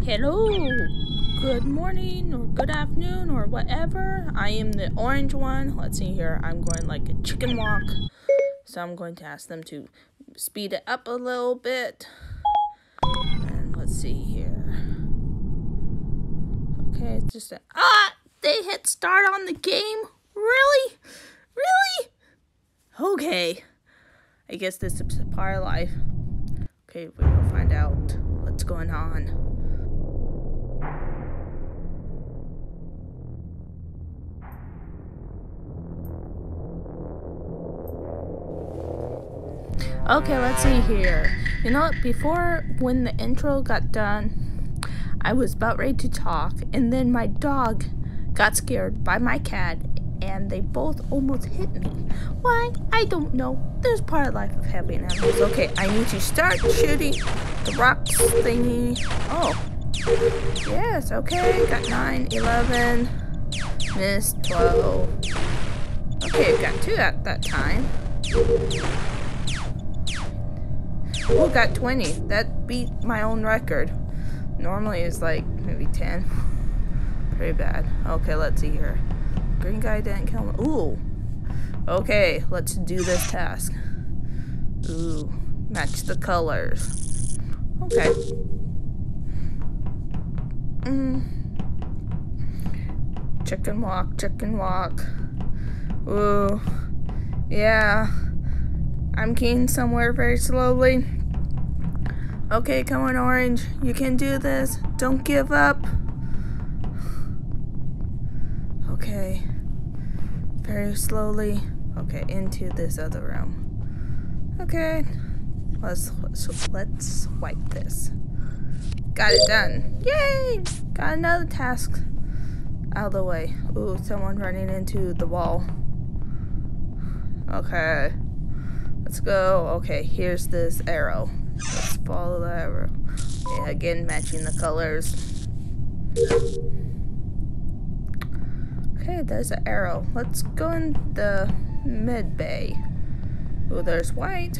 Hello, good morning or good afternoon or whatever. I am the orange one. Let's see here. I'm going like a chicken walk. So I'm going to ask them to speed it up a little bit. And let's see here. Okay, it's just they hit start on the game? Really? Really? Okay. I guess this is a part of life. Okay, we will find out what's going on. Okay, let's see here. You know what? Before, when the intro got done, I was about ready to talk, and then my dog got scared by my cat, and they both almost hit me. Why? I don't know. There's part of life of having animals. Okay, I need to start shooting the rocks thingy. Oh. Yes, okay. Got 9, 11, missed 12. Okay, got 2 at that time. Oh, got 20. That beat my own record. Normally it's like maybe 10. Pretty bad. Okay, let's see here. Green guy didn't kill me. Ooh. Okay, let's do this task. Ooh. Match the colors. Okay. Chicken walk, chicken walk. Ooh. Yeah. I'm keying somewhere very slowly. Okay, come on, Orange. You can do this. Don't give up. Okay. Very slowly. Okay, into this other room. Okay. Let's swipe this. Got it done. Yay! Got another task out of the way. Ooh, someone running into the wall. Okay. Let's go. Okay, here's this arrow. Let's follow the arrow. Yeah, again, matching the colors. Okay, there's an arrow. Let's go in the mid bay. Oh, there's white.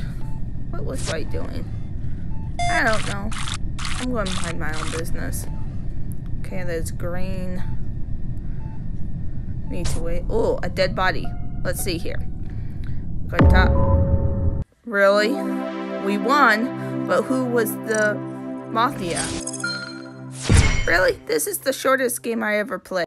What was white doing? I don't know. I'm going to mind my own business. Okay, there's green. Need to wait. Oh, a dead body. Let's see here. Go top. Really? We won, but who was the Mafia? Really? This is the shortest game I ever played.